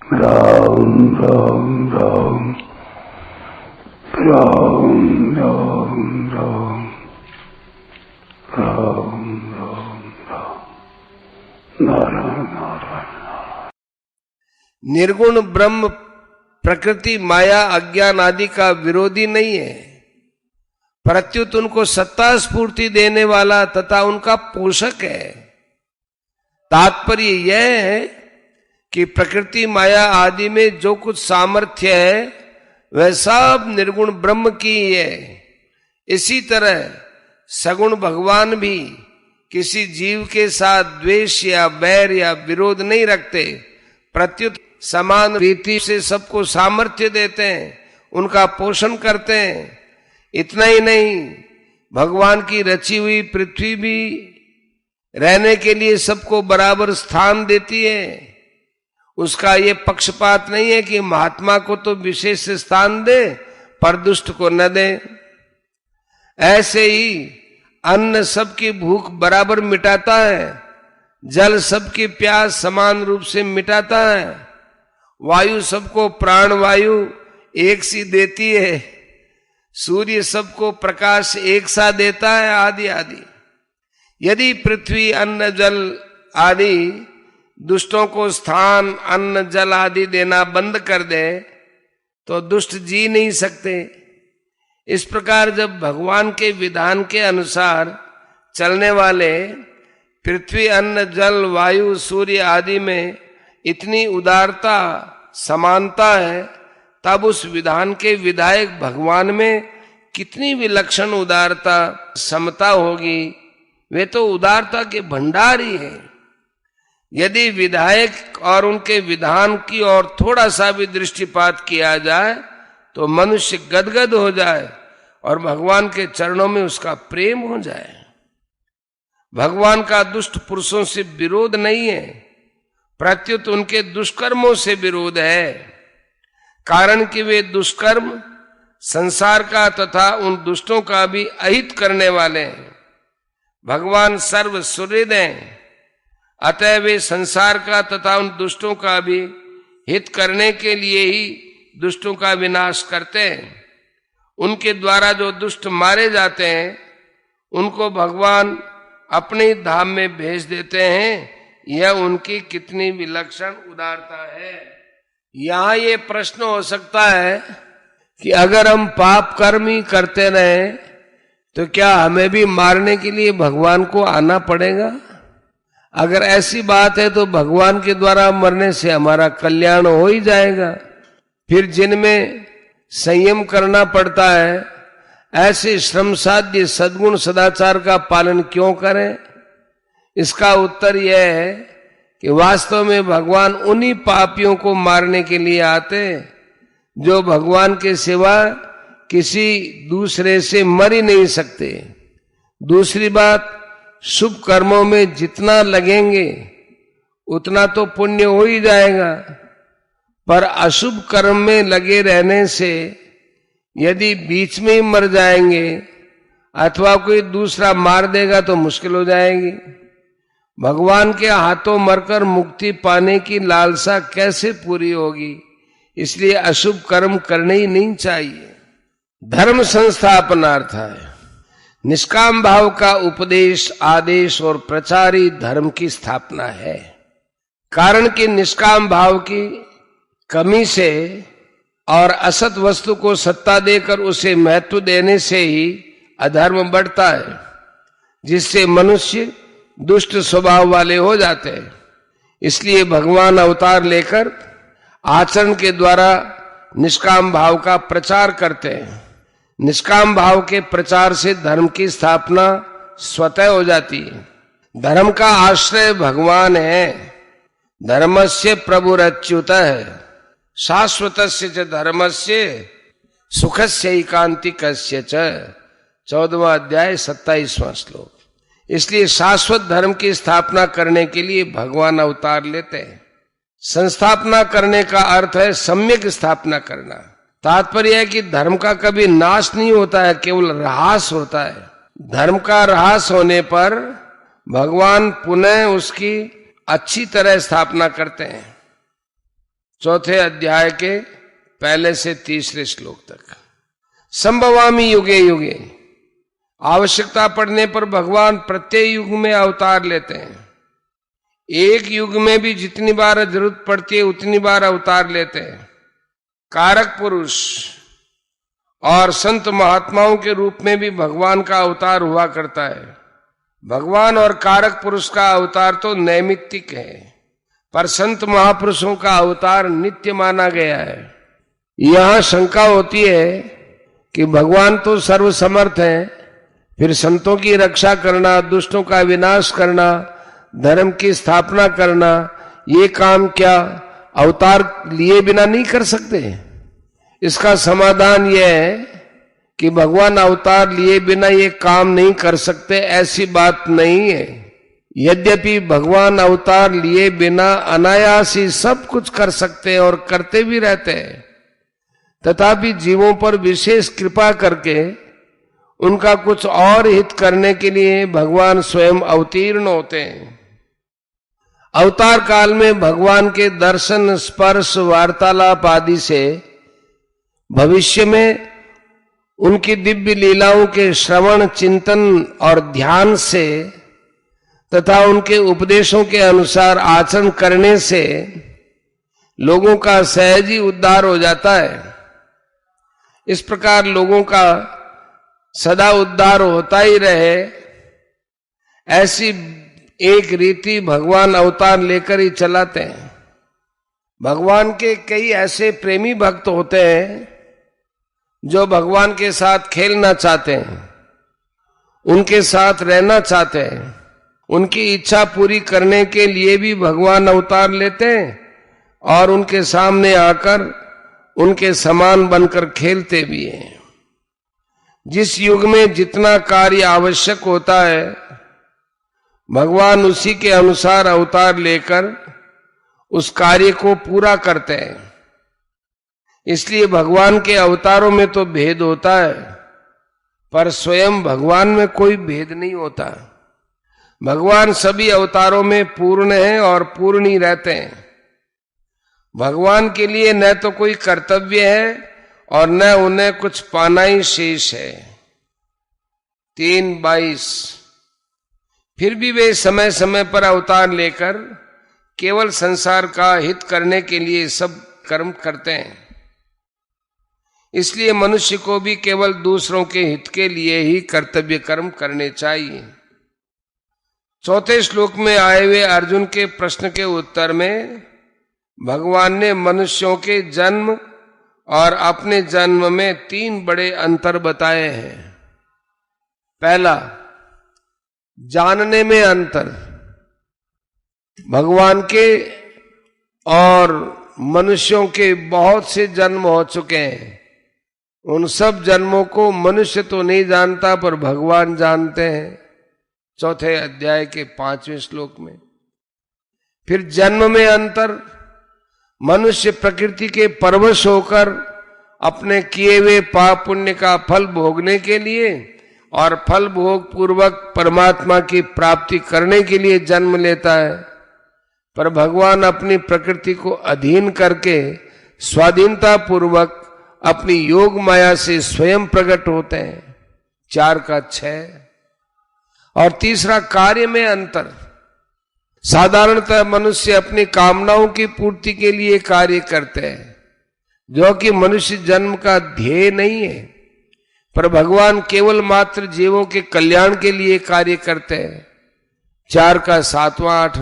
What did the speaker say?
राम राम राम राम राम राम राम राम राम नारायण नारायण। निर्गुण ब्रह्म प्रकृति माया अज्ञान आदि का विरोधी नहीं है, प्रत्युत उनको सत्ता स्फूर्ति देने वाला तथा उनका पोषक है। तात्पर्य यह है कि प्रकृति माया आदि में जो कुछ सामर्थ्य है वह सब निर्गुण ब्रह्म की ही है। इसी तरह सगुण भगवान भी किसी जीव के साथ द्वेष या बैर या विरोध नहीं रखते, प्रत्युत समान रीति से सबको सामर्थ्य देते हैं, उनका पोषण करते हैं। इतना ही नहीं, भगवान की रची हुई पृथ्वी भी रहने के लिए सबको बराबर स्थान देती है। उसका ये पक्षपात नहीं है कि महात्मा को तो विशेष स्थान दे पर दुष्ट को न दे। ऐसे ही अन्न सबकी भूख बराबर मिटाता है, जल सबकी प्यास समान रूप से मिटाता है, वायु सबको प्राण वायु एक सी देती है, सूर्य सबको प्रकाश एक सा देता है, आदि आदि। यदि पृथ्वी अन्न जल आदि दुष्टों को स्थान अन्न जल आदि देना बंद कर दे तो दुष्ट जी नहीं सकते। इस प्रकार जब भगवान के विधान के अनुसार चलने वाले पृथ्वी अन्न जल वायु सूर्य आदि में इतनी उदारता समानता है, तब उस विधान के विधायक भगवान में कितनी विलक्षण उदारता समता होगी। वे तो उदारता के भंडार ही हैं। यदि विधायक और उनके विधान की ओर थोड़ा सा भी दृष्टिपात किया जाए तो मनुष्य गदगद हो जाए और भगवान के चरणों में उसका प्रेम हो जाए। भगवान का दुष्ट पुरुषों से विरोध नहीं है, प्रत्युत उनके दुष्कर्मों से विरोध है। कारण कि वे दुष्कर्म संसार का तथा उन दुष्टों का भी अहित करने वाले हैं। भगवान सर्व सुहृद हैं, अतः वे संसार का तथा उन दुष्टों का भी हित करने के लिए ही दुष्टों का विनाश करते हैं। उनके द्वारा जो दुष्ट मारे जाते हैं उनको भगवान अपने धाम में भेज देते हैं। यह उनकी कितनी विलक्षण उदारता है। यहां ये प्रश्न हो सकता है कि अगर हम पाप कर्म ही करते रहे तो क्या हमें भी मारने के लिए भगवान को आना पड़ेगा? अगर ऐसी बात है तो भगवान के द्वारा मरने से हमारा कल्याण हो ही जाएगा। फिर जिनमें संयम करना पड़ता है ऐसे श्रम साध्य सद्गुण सदाचार का पालन क्यों करें? इसका उत्तर यह है कि वास्तव में भगवान उन्हीं पापियों को मारने के लिए आते जो भगवान के सिवा किसी दूसरे से मर ही नहीं सकते। दूसरी बात, शुभ कर्मों में जितना लगेंगे उतना तो पुण्य हो ही जाएगा, पर अशुभ कर्म में लगे रहने से यदि बीच में ही मर जाएंगे अथवा कोई दूसरा मार देगा तो मुश्किल हो जाएगी। भगवान के हाथों मरकर मुक्ति पाने की लालसा कैसे पूरी होगी? इसलिए अशुभ कर्म करने ही नहीं चाहिए। धर्म संस्थापनार्थ है। निष्काम भाव का उपदेश आदेश और प्रचार ही धर्म की स्थापना है। कारण कि निष्काम भाव की कमी से और असत वस्तु को सत्ता देकर उसे महत्व देने से ही अधर्म बढ़ता है, जिससे मनुष्य दुष्ट स्वभाव वाले हो जाते हैं। इसलिए भगवान अवतार लेकर आचरण के द्वारा निष्काम भाव का प्रचार करते हैं। निष्काम भाव के प्रचार से धर्म की स्थापना स्वतः हो जाती है। धर्म का आश्रय भगवान है। धर्मस्य प्रभुरच्युतः शाश्वतस्य च धर्मस्य सुखस्य एकांतिकस्य च 14वां अध्याय 27वां श्लोक। इसलिए शाश्वत धर्म की स्थापना करने के लिए भगवान अवतार लेते हैं। संस्थापना करने का अर्थ है सम्यक स्थापना करना। तात्पर्य है कि धर्म का कभी नाश नहीं होता है, केवल ह्रास होता है। धर्म का ह्रास होने पर भगवान पुनः उसकी अच्छी तरह स्थापना करते हैं। चौथे अध्याय के पहले से तीसरे श्लोक तक। संभवामि युगे युगे, आवश्यकता पड़ने पर भगवान प्रत्येक युग में अवतार लेते हैं। एक युग में भी जितनी बार जरूरत पड़ती है उतनी बार अवतार लेते हैं। कारक पुरुष और संत महात्माओं के रूप में भी भगवान का अवतार हुआ करता है। भगवान और कारक पुरुष का अवतार तो नैमित्तिक है, पर संत महापुरुषों का अवतार नित्य माना गया है। यहां शंका होती है कि भगवान तो सर्वसमर्थ हैं, फिर संतों की रक्षा करना, दुष्टों का विनाश करना, धर्म की स्थापना करना, ये काम क्या अवतार लिए बिना नहीं कर सकते? इसका समाधान यह है कि भगवान अवतार लिए बिना ये काम नहीं कर सकते, ऐसी बात नहीं है। यद्यपि भगवान अवतार लिए बिना अनायास ही सब कुछ कर सकते हैं और करते भी रहते हैं, तथापि जीवों पर विशेष कृपा करके उनका कुछ और हित करने के लिए भगवान स्वयं अवतीर्ण होते हैं। अवतार काल में भगवान के दर्शन, स्पर्श, वार्तालाप आदि से भविष्य में उनकी दिव्य लीलाओं के श्रवण, चिंतन और ध्यान से तथा उनके उपदेशों के अनुसार आचरण करने से लोगों का सहज ही उद्धार हो जाता है। इस प्रकार लोगों का सदा उद्धार होता ही रहे, ऐसी एक रीति भगवान अवतार लेकर ही चलाते हैं। भगवान के कई ऐसे प्रेमी भक्त होते हैं जो भगवान के साथ खेलना चाहते हैं, उनके साथ रहना चाहते हैं, उनकी इच्छा पूरी करने के लिए भी भगवान अवतार लेते हैं और उनके सामने आकर उनके समान बनकर खेलते भी हैं। जिस युग में जितना कार्य आवश्यक होता है, भगवान उसी के अनुसार अवतार लेकर उस कार्य को पूरा करते हैं। इसलिए भगवान के अवतारों में तो भेद होता है, पर स्वयं भगवान में कोई भेद नहीं होता। भगवान सभी अवतारों में पूर्ण है और पूर्ण ही रहते हैं। भगवान के लिए न तो कोई कर्तव्य है और न उन्हें कुछ पाना ही शेष है। 3:22। फिर भी वे समय समय पर अवतार लेकर केवल संसार का हित करने के लिए सब कर्म करते हैं। इसलिए मनुष्य को भी केवल दूसरों के हित के लिए ही कर्तव्य कर्म करने चाहिए। चौथे श्लोक में आए हुए अर्जुन के प्रश्न के उत्तर में भगवान ने मनुष्यों के जन्म और अपने जन्म में 3 बड़े अंतर बताए हैं। पहला, जानने में अंतर। भगवान के और मनुष्यों के बहुत से जन्म हो चुके हैं। उन सब जन्मों को मनुष्य तो नहीं जानता, पर भगवान जानते हैं। चौथे अध्याय के 5वें श्लोक में। फिर जन्म में अंतर। मनुष्य प्रकृति के परवश होकर अपने किए हुए पाप पुण्य का फल भोगने के लिए और फल भोग पूर्वक परमात्मा की प्राप्ति करने के लिए जन्म लेता है, पर भगवान अपनी प्रकृति को अधीन करके स्वाधीनता पूर्वक अपनी योग माया से स्वयं प्रकट होते हैं। 4:6। और तीसरा, कार्य में अंतर। साधारणतः मनुष्य अपनी कामनाओं की पूर्ति के लिए कार्य करते हैं, जो कि मनुष्य जन्म का ध्येय नहीं है, पर भगवान केवल मात्र जीवों के कल्याण के लिए कार्य करते हैं। 4:7, 8।